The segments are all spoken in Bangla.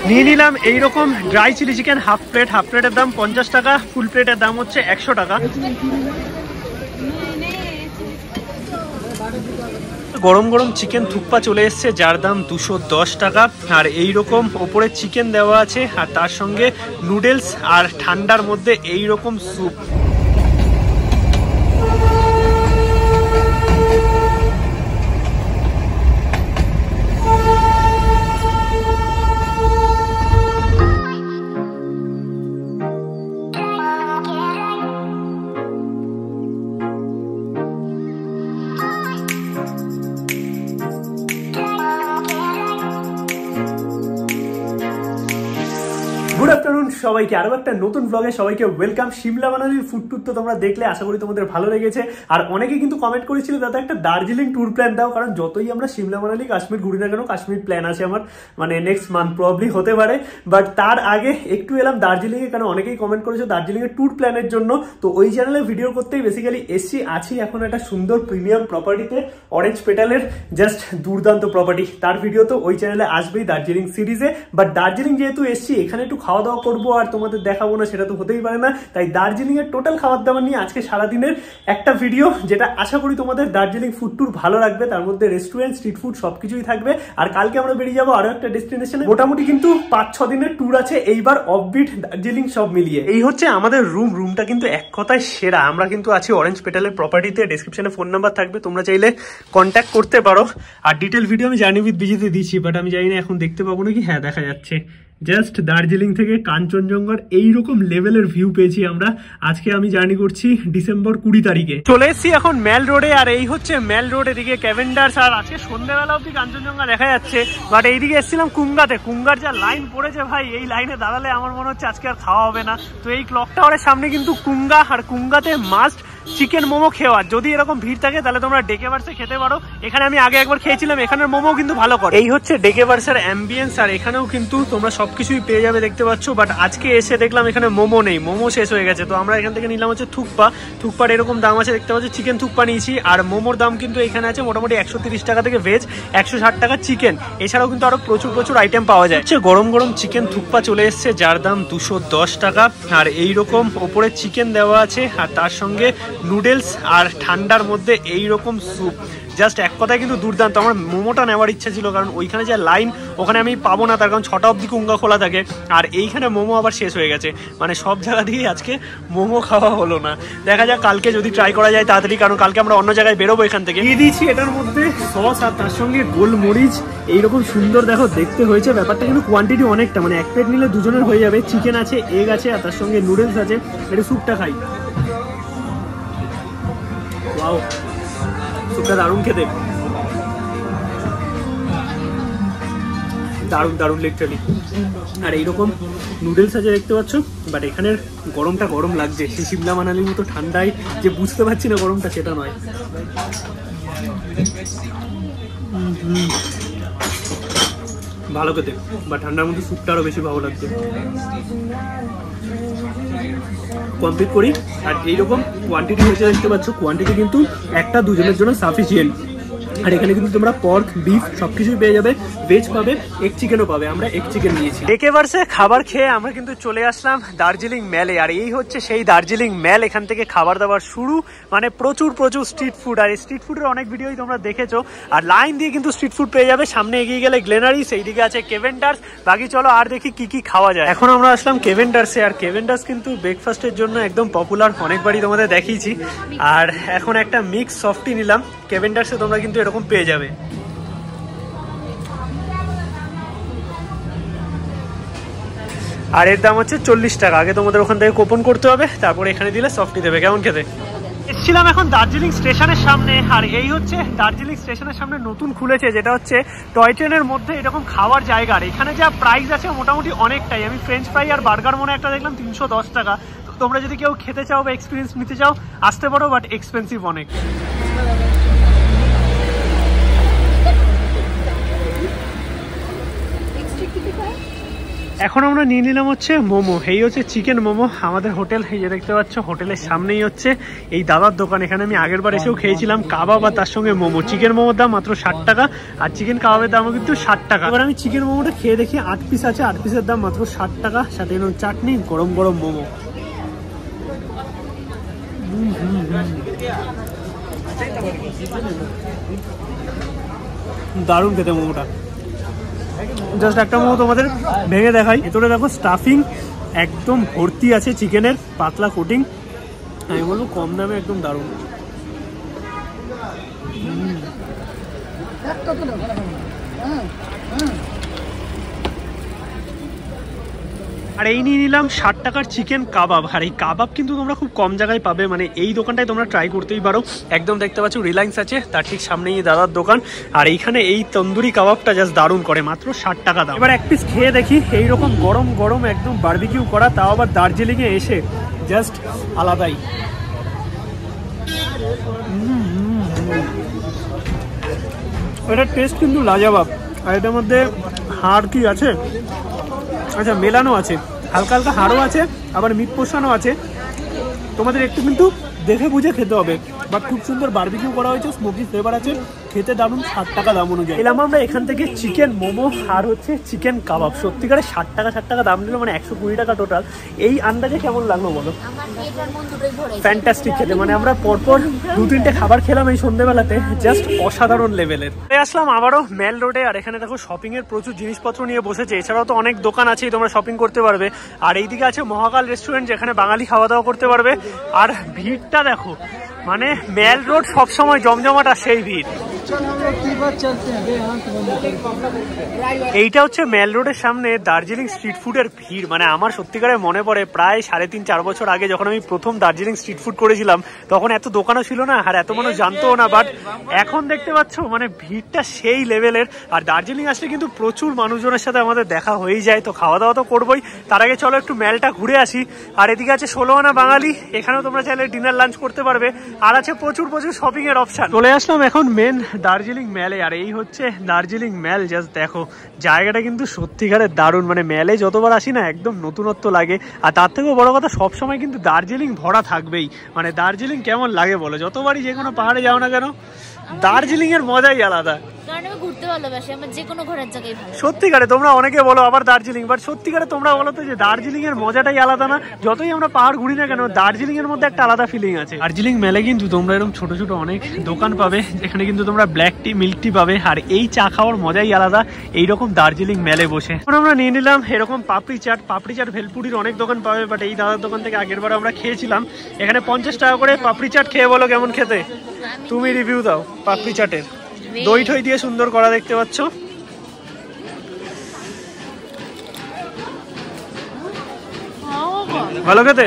নিয়ে নিলাম এইরকম ড্রাই চিলি চিকেন হাফ প্লেটের দাম 50 টাকা, ফুল প্লেটের দাম হচ্ছে 100 টাকা। গরম গরম চিকেন থুকপা চলে এসছে, যার দাম 210 টাকা। আর এইরকম ওপরে চিকেন দেওয়া আছে, আর তার সঙ্গে নুডলস, আর ঠান্ডার মধ্যে এইরকম স্যুপ। গুড আফটারনুন সবাইকে, আরো একটা নতুন ব্লগে সবাইকে ওয়েলকাম। সিমলা মানালির ফুড ট্যুর তো তোমরা দেখলে, আশা করি তোমাদের ভালো লেগেছে। আর অনেকে কিন্তু কমেন্ট করেছিল দাদা একটা দার্জিলিং ট্যুর প্ল্যান দাও, কারণ যতই আমরা সিমলা মানালি কাশ্মীর ঘুরি না কেন, কাশ্মীর প্ল্যান আছে আমার, মানে নেক্সট মান্থ প্রবলি হতে পারে। বাট তার আগে একটু এলাম দার্জিলিংয়ে, কারণ অনেকেই কমেন্ট করেছো দার্জিলিংয়ের ট্যুর প্ল্যানের জন্য। তো ওই চ্যানেলে ভিডিও করতেই বেসিক্যালি আছি এখন একটা সুন্দর প্রিমিয়াম প্রপার্টিতে, অরেঞ্জ পেটালের জাস্ট দুর্দান্ত প্রপার্টি। তার ভিডিও তো ওই চ্যানেলে আসবেই দার্জিলিং সিরিজে। বাট দার্জিলিং যেহেতু এসছি, এখানে একটু খাওয়া দাওয়া করবো আর তোমাদের দেখাবো না, সেটা তো হতেই পারে না। তাই দার্জিলিং এর টোটাল খাবার দাবার নিয়ে আজকে সারাদিনের একটা ভিডিও, যেটা আশা করি তোমাদের দার্জিলিং ফুড ট্যুর ভালো লাগবে। তার মধ্যে রেস্টুরেন্ট, স্ট্রিট ফুড সবকিছুই থাকবে। আর কালকে আমরা বেরিয়ে যাবো আরো একটা ডেস্টিনেশনে। মোটামুটি কিন্তু 5-6 দিনের ট্যুর আছে এইবার, অফবিট দার্জিলিং সব মিলিয়ে। এই হচ্ছে আমাদের রুমটা কিন্তু এক কথায় সেরা। আমরা কিন্তু আছি অরেঞ্জ পেটালের প্রপার্টিতে। ডেসক্রিপশনে ফোন নাম্বার থাকবে, তোমরা চাইলে কন্ট্যাক্ট করতে পারো। আর ডিটেল ভিডিও আমি জার্নি উইথ বিজিতে দিচ্ছি, বাট আমি জানি না এখন দেখতে পাবো নাকি। হ্যাঁ, দেখা যাচ্ছে। জাস্ট দার্জিলিং থেকে কাঞ্চনজঙ্ঘার এইরকম লেভেলের ভিউ পেয়েছি আমরা। আজকে আমি জার্নি করছি ডিসেম্বর 20 তারিখে। চলে এসেছি এখন মেল রোডে, আর এই হচ্ছে মেল রোড, এদিকে ক্যাভেন্ডার্স। আর আজকে সন্ধ্যাবেলা অব্দি কাঞ্চনজঙ্ঘা দেখা যাচ্ছে। বাট এইদিকে এসেছিলাম কুঙ্গাতে। কুঙ্গার যা লাইন পড়েছে ভাই, এই লাইনে দাঁড়ালে আমার মনে হচ্ছে আজকে আর খাওয়া হবে না। তো এই ক্লক টাওয়ারের সামনে কিন্তু কুঙ্গা, আর কুঙ্গাতে মাস্ট চিকেন মোমো খেওয়া। যদি এরকম ভিড় থাকে তাহলে তোমরা ডেকেভার্সে খেতে পারো। এখানে আমি আগে একবার খেয়েছিলাম, এখানের মোমো কিন্তু ভালো করে। এই হচ্ছে ডেকেভার্সের অ্যাম্বিয়েন্স, আর এখানেও কিন্তু তোমরা সবকিছুই পেয়ে যাবে, দেখতে পাচ্ছ। বাট আজকে এসে দেখলাম এখানে মোমো নেই, মোমো শেষ হয়ে গেছে। তো আমরা এখান থেকে নিলাম হচ্ছে থুকপার এরকম দাম আছে, দেখতে পাচ্ছ। চিকেন থুকপা নিয়েছি। আর মোমোর দাম কিন্তু এখানে আছে মোটামুটি 130 টাকা থেকে ভেজ, 160 টাকা চিকেন। এছাড়াও কিন্তু আরো প্রচুর আইটেম পাওয়া যায়। গরম গরম চিকেন থুকপা চলে এসছে, যার দাম 210 টাকা। আর এইরকম ওপরে চিকেন দেওয়া আছে, আর তার সঙ্গে নুডলস, আর ঠান্ডার মধ্যে এইরকম স্যুপ। জাস্ট এক কথায় কিন্তু দুর্দান্ত। আমার মোমোটা নেওয়ার ইচ্ছা ছিল, কারণ ওইখানে যে লাইন, ওখানে আমি পাবো না, তার কারণ 6টা অবধি কুঙ্গা খোলা থাকে। আর এইখানে মোমো আবার শেষ হয়ে গেছে, মানে সব জায়গা দিয়েই আজকে মোমো খাওয়া হলো না। দেখা যাক কালকে যদি ট্রাই করা যায় তাড়াতাড়ি, কারণ কালকে আমরা অন্য জায়গায় বেরোবো। এখান থেকে দিয়ে দিয়েছি এটার মধ্যে সস, আর তার সঙ্গে গোলমরিচ। এইরকম সুন্দর দেখো দেখতে হয়েছে। ব্যাপারটা কিন্তু কোয়ান্টিটি অনেকটা, মানে এক প্লেট নিলে দুজনের হয়ে যাবে। চিকেন আছে, এগ আছে, আর তার সঙ্গে নুডলস আছে। এটা স্যুপটা খাই। ওয়াও, স্যুপটা দারুণ খেতে, দারুণ লিটারালি। আর এইরকম নুডলস আছে, দেখতে পাচ্ছ। বাট এখানের গরমটা গরম লাগছে, সেই সিমলা মানালির মতো ঠান্ডায় যে বুঝতে পারছি না গরমটা, সেটা নয়। ভালো খেতে, বা ঠান্ডার মধ্যে স্যুপটা আরো বেশি ভালো লাগছে। কমপ্লিট করি। আর এইরকম কোয়ান্টিটি হয়েছে, দেখতে পাচ্ছ। কোয়ান্টিটি কিন্তু 1-2 জনের জন্য সাফিসিয়েন্ট। আর এখানে কিন্তু তোমরা পর্ক, বিফ সবকিছুই পেয়ে যাবে। ভেজ পাবে, এগ চিকেনও পাবে। আমরা এগ চিকেন নিয়েছি। ডেকেভার্সে খাবার খেয়ে আমরা কিন্তু চলে আসলাম দার্জিলিং মেলে। আর এই হচ্ছে সেই দার্জিলিং মেল। এখান থেকে খাবার দাবার শুরু, মানে প্রচুর স্ট্রিট ফুড। আর এই স্ট্রিট ফুডের অনেক ভিডিওই তোমরা দেখেছো। আর লাইন দিয়ে কিন্তু স্ট্রিট ফুড পেয়ে যাবে। সামনে এগিয়ে গেলে গ্লেনারিস, এইদিকে আছে কেভেন্ডার্স। বাকি চলো আর দেখি কি খাওয়া যায়। এখন আমরা আসলাম কেভেন্ডার্সে। আর কেভেন্ডার্স কিন্তু ব্রেকফাস্টের জন্য একদম পপুলার, অনেকবারই তোমাদের দেখিয়েছি। আর এখন একটা মিক্স সফটি নিলাম। কেভেন্ডার্সে তোমরা কিন্তু এরকম পেয়ে যাবে। আর এর দাম হচ্ছে 40 টাকা। আগে তোমাদের ওখান থেকে কুপন করতে হবে, তারপরে এখানে দিলে সফটি দেবে। কেমন খেতে? এসেছিলাম এখন দার্জিলিং স্টেশনের সামনে। আর এই হচ্ছে দার্জিলিং স্টেশনের সামনে নতুন খুলেছে, যেটা হচ্ছে টয় ট্রেনের মধ্যে এরকম খাওয়ার জায়গা। আর এখানে যা প্রাইস আছে মোটামুটি অনেকটাই। আমি ফ্রেঞ্চ ফ্রাই আর বার্গার মনে একটা দেখলাম 310 টাকা। তো তোমরা যদি কেউ খেতে চাও বা এক্সপিরিয়েন্স নিতে চাও আসতে পারো, বাট এক্সপেন্সিভ অনেক। এখন আমরা নিয়ে নিলাম হচ্ছে মোমো। এই হচ্ছে চিকেন মোমো। আমাদের হোটেল, এই যে দেখতে পাচ্ছ হোটেলের সামনেই হচ্ছে এই দাদার দোকান। এখানে আমি আগের বার এসেও খেয়েছিলাম কাবাব আর তার সঙ্গে মোমো। চিকেন মোমোর দাম মাত্র 60 টাকা আর চিকেন কাবাবের দামও কিন্তু 60 টাকা। এবার আমি চিকেন মোমোটা খেয়ে দেখি, 8 পিস আছে, 8 পিসের দাম মাত্র 60 টাকা, সাথে চাটনি, গরম গরম মোমো। দারুণ খেতে মোমোটা। জাস্ট একটা মোমো তোমাদের ভেঙে দেখাই। ভেতরে দেখো স্টাফিং একদম ভর্তি আছে, চিকেনের পাতলা কোটিং। আমি বলবো কম দামে একদম দারুণ। আর এই নিয়ে নিলাম 60 টাকার চিকেন কাবাব। আর এই কাবাব কিন্তু তোমরা খুব কম জায়গায় পাবে, মানে এই দোকানটায় তোমরা ট্রাই করতেই পারো। একদম দেখতে পাচ্ছ রিলায়েন্স আছে, তার ঠিক সামনেই দাদার দোকান। আর এইখানে এই তন্দুরি কাবাবটা জাস্ট দারুণ করে, মাত্র 60 টাকা দাম। এবার এক পিস খেয়ে দেখি, এইরকম গরম গরম একদম বারবিকিউ করা, তাও আবার দার্জিলিংয়ে এসে, জাস্ট আলাদাই। এটার টেস্ট কিন্তু লাজবাব। আর এটার মধ্যে হাড় কি আছে, আচ্ছা মেলানো আছে, হালকা হালকা হাড়ও আছে, আবার মিট পোষানো আছে। তোমাদের একটু কিন্তু দেখে বুঝে খেতে হবে, বাট খুব সুন্দর বারবিকিউ করা হয়েছে, স্মোকি ফ্লেভার আছে, খেতে দারুণ। 60 টাকা দাম অনুযায়ী এলাম আমরা এখান থেকে চিকেন মোমো আর হচ্ছে চিকেন কাবাব। সত্যিকারে 60 টাকা দাম নিল, মানে 120 টাকা টোটাল। এই আন্দাজে কেমন লাগলো বলো? ফ্যান্টাস্টিক খেতে, মানে আমরা পরপর 2-3টে খাবার খেলাম এই সন্ধ্যেবেলাতে, জাস্ট অসাধারণ লেভেলের। আসলাম আবারও মেল রোডে, আর এখানে দেখো শপিং এর প্রচুর জিনিসপত্র নিয়ে বসেছে। এছাড়াও তো অনেক দোকান আছে, তোমরা শপিং করতে পারবে। আর এইদিকে আছে মহাকাল রেস্টুরেন্ট, যেখানে বাঙালি খাওয়া দাওয়া করতে পারবে। আর ভিড়টা দেখো, মানে মেল রোড সবসময় জমজমাট, আর সেই ভিড়। এইটা হচ্ছে মেল রোডের সামনে দার্জিলিং স্ট্রিট ফুডের ভিড়। মানে আমার সত্যিকারে মনে পড়ে প্রায় 3.5-4 বছর আগে যখন আমি প্রথম দার্জিলিং স্ট্রিট ফুড করেছিলাম, তখন এত দোকানও ছিল না আর এত মানুষ জানতোও না। বাট এখন দেখতে পাচ্ছ মানে ভিড়টা সেই লেভেলের। আর দার্জিলিং আসলে কিন্তু প্রচুর মানুষজনের সাথে আমাদের দেখা হয়েই যায়, তো খাওয়া দাওয়া তো করবোই। তার আগে চলো একটু মেলটা ঘুরে আসি। আর এদিকে আছে 16 আনা বাঙালি, এখানেও তোমরা চাইলে ডিনার লাঞ্চ করতে পারবে। আর আছে প্রচুর শপিং এর অপশন। চলে আসলাম এখন মেন দার্জিলিং মেলে। আর এই হচ্ছে দার্জিলিং মেল। জাস্ট দেখো জায়গাটা কিন্তু সত্যিকারের দারুণ, মানে মেলে যতবার আসি না একদম নতুনত্ব লাগে। আর তার থেকেও বড় কথা, সবসময় কিন্তু দার্জিলিং ভরা থাকবেই। মানে দার্জিলিং কেমন লাগে বলো? যতবারই যে কোনো পাহাড়ে যাও না কেন, দার্জিলিং এর মজাই আলাদা। সত্যিকারে তোমরা অনেকে বলো আবার দার্জিলিং, বাট সত্যিকারে তোমরা বলো তো যে দার্জিলিং এর মজাটাই আলাদা না? যতই আমরা পাহাড় ঘুরি না কেন, দার্জিলিং এর মধ্যে একটা আলাদা ফিলিং আছে। দার্জিলিং মেলে কিন্তু তোমরা এরকম ছোট ছোট অনেক দোকান পাবে, যেখানে কিন্তু তোমরা ব্ল্যাক টি, মিল্ক টি পাবে। আর এই চা খাওয়ার মজাই আলাদা এইরকম দার্জিলিং মেলে বসে। এখন আমরা নিয়ে নিলাম এরকম পাপড়ি চাট। ভেলপুরির অনেক দোকান পাবে, বাট এই দাদার দোকান থেকে আগের বার আমরা খেয়েছিলাম। এখানে 50 টাকা করে পাপড়ি চাট। খেয়ে বলো কেমন খেতে, তুমি রিভিউ দাও পাপড়ি চাটের। দই ঠই দিয়ে সুন্দর করা, দেখতে পাচ্ছ। ভালো খেতে,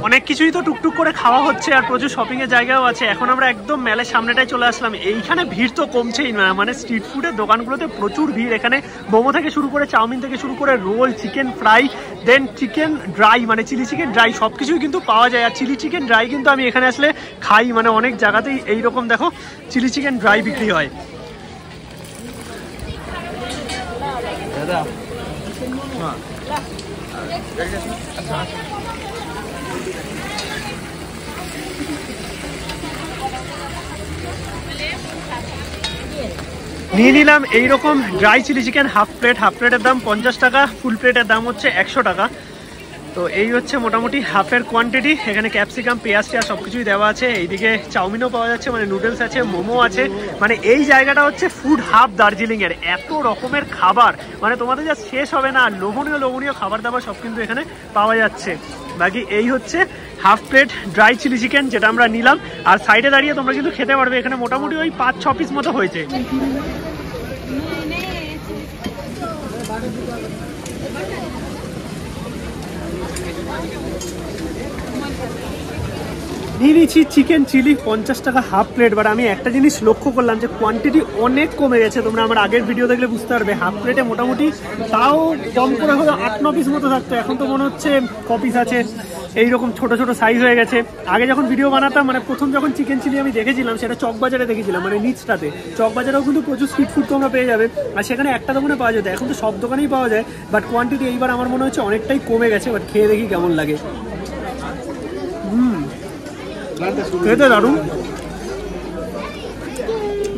অনেক কিছুই তো টুকটুক করে খাওয়া হচ্ছে, আর প্রচুর শপিং এর জায়গাও আছে। এখন আমরা একদম মেলের সামনেটাই চলে আসলাম। এইখানে ভিড় তো কমছেই না, মানে স্ট্রিট ফুডের দোকানগুলোতে প্রচুর ভিড়। এখানে মোমো থেকে শুরু করে, চাউমিন থেকে শুরু করে, roll, chicken fry, then chicken dry, মানে চিলি চিকেন ড্রাই, সবকিছুই কিন্তু পাওয়া যায়। আর চিলি চিকেন ড্রাই কিন্তু আমি এখানে আসলে খাই, মানে অনেক জায়গাতেই এইরকম দেখো চিলি চিকেন ড্রাই বিক্রি হয়। নিয়ে নিলাম এইরকম ড্রাই চিলি চিকেন হাফ প্লেটের দাম 50 টাকা, ফুল প্লেটের দাম হচ্ছে 100 টাকা। তো এই হচ্ছে মোটামুটি হাফের কোয়ান্টিটি। এখানে ক্যাপসিকাম, পেঁয়াজ টিয়াজ সবকিছুই দেওয়া আছে। এইদিকে চাউমিনও পাওয়া যাচ্ছে, মানে নুডলস আছে, মোমো আছে। মানে এই জায়গাটা হচ্ছে ফুড হাব দার্জিলিং এর। এত রকমের খাবার, মানে তোমাদের যা শেষ হবে না। লোভনীয় খাবার দাবার সব কিন্তু এখানে পাওয়া যাচ্ছে। বাকি এই হচ্ছে half plate dry chilli chicken, যেটা আমরা নিলাম। আর সাইডে দাঁড়িয়ে তোমরা কিন্তু খেতে পারবে। এখানে মোটামুটি ওই 5-6 পিস মতো হয়েছে। নিয়ে নিচ্ছি চিকেন চিলি 50 টাকা হাফ প্লেট। বাট আমি একটা জিনিস লক্ষ্য করলাম যে কোয়ান্টিটি অনেক কমে গেছে। তোমরা আমার আগের ভিডিও দেখলে বুঝতে পারবে হাফ প্লেটে মোটামুটি তাও কম করে হলো 8-9 পিস মতো থাকতো, এখন তো মনে হচ্ছে ক পিস আছে, এইরকম ছোট ছোট সাইজ হয়ে গেছে। আগে যখন ভিডিও বানাতাম, মানে প্রথম যখন চিকেন চিলি আমি দেখেছিলাম সেটা চকবাজারে দেখেছিলাম, মানে নিচটাতে। চকবাজারেও কিন্তু প্রচুর স্ট্রিট ফুড তোমরা পেয়ে যাবে, আর সেখানে একটা দোকানে পাওয়া যেত, এখন তো সব দোকানেই পাওয়া যায়। বাট কোয়ান্টিটি এইবার আমার মনে হচ্ছে অনেকটাই কমে গেছে। বাট খেয়ে দেখি কেমন লাগে। খেতে দারুণ,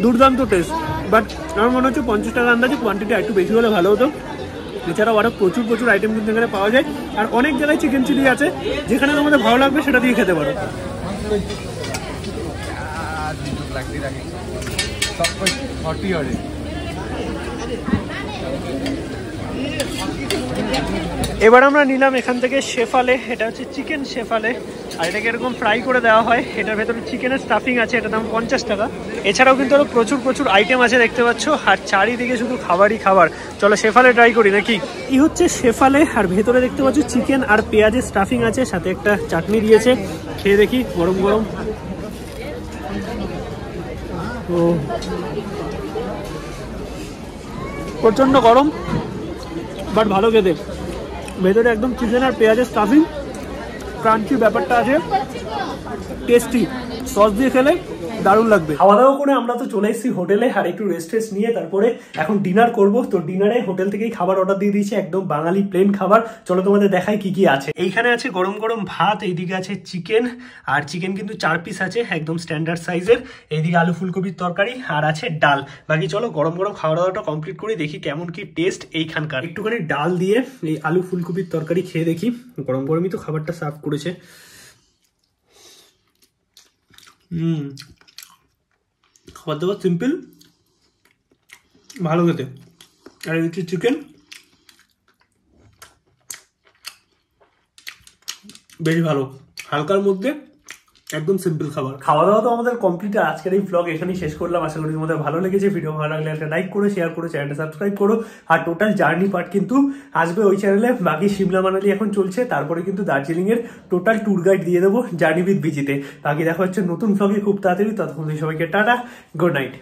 দুর্দান্ত টেস্ট। বাট আমার মনে হচ্ছে 50 টাকা আন্দাজে কোয়ান্টিটি একটু বেশি হলে ভালো হতো। এছাড়াও আরও প্রচুর প্রচুর আইটেম কিন্তু এখানে পাওয়া যায়, আর অনেক জায়গায় চিকেন চিলি আছে, যেখানে তোমাদের ভালো লাগবে সেটা দিয়ে খেতে পারো। এবার আমরা নিলাম এখান থেকে শেফালে, এটা হচ্ছে চিকেন শেফালে, আর এটাকে এরকম ফ্রাই করে দেওয়া হয়। এটার ভেতরে চিকেনের স্টাফিং আছে, এটার দাম 50 টাকা। এছাড়াও কিন্তু আরও প্রচুর প্রচুর আইটেম আছে দেখতে পাচ্ছ, আর চারিদিকে শুধু খাবারই খাবার। চলো শেফালে ট্রাই করি নাকি। এই হচ্ছে শেফালে, আর ভেতরে দেখতে পাচ্ছ চিকেন আর পেঁয়াজের স্টাফিং আছে, সাথে একটা চাটনি দিয়েছে। খেয়ে দেখি, গরম গরম। ও প্রচণ্ড গরম, বাট ভালো খেতে। ভেতরে একদম চিকেন আর পেঁয়াজের স্টাফিং, ক্রাঞ্চি ব্যাপারটা আছে, টেস্টি। সস দিয়ে খেলে দারুণ লাগবে। খাওয়া দাওয়া করে আমরা তো চলে এসেছি হোটেলে, আর একটু রেস্ট নিয়ে তারপরে এখন ডিনার করব। তো ডিনারে হোটেল থেকেই খাবার অর্ডার দিয়ে দিয়েছি, একদম বাঙালি প্লেন খাবার। চলো তোমাদের দেখাই কি কি আছে। এইখানে আছে গরম গরম ভাত, এইদিকে আছে চিকেন, আর চিকেন কিন্তু 4 পিস আছে, একদম স্ট্যান্ডার্ড সাইজের। এইদিকে আলু ফুলকপির তরকারি, আর আছে ডাল। বাকি চলো গরম গরম খাওয়া দাওয়াটা কমপ্লিট করে দেখি কেমন কি টেস্ট এইখানকার। একটুখানি ডাল দিয়ে এই আলু ফুলকপির তরকারি খেয়ে দেখি। গরম গরমই তো খাবারটা সার্ভ করেছে। খাবার দাবার সিম্পল, ভালো খেতে। আর এদিকে চিকেন বেশ ভালো, হালকার মধ্যে, একদম সিম্পল খাবার। খাওয়া দাওয়া তো আমাদের কমপ্লিট। আজকের এই ব্লগ এখানেই শেষ করলাম। আশা করি তোমাদের ভালো লেগেছে। ভিডিও ভালো লাগলে একটা লাইক করো, শেয়ার করো, চ্যানেলটা সাবস্ক্রাইব করো। আর টোটাল জার্নি পার্ট কিন্তু আসবে ওই চ্যানেলে। বাকি সিমলা মানালি এখন চলছে, তারপরে কিন্তু দার্জিলিং এর টোটাল ট্যুর গাইড দিয়ে দেবো জার্নি উইথ বিজিতে। বাকি দেখা হচ্ছে নতুন ব্লগে খুব তাড়াতাড়ি। ততক্ষণ সবাইকে টাটা, গুড নাইট।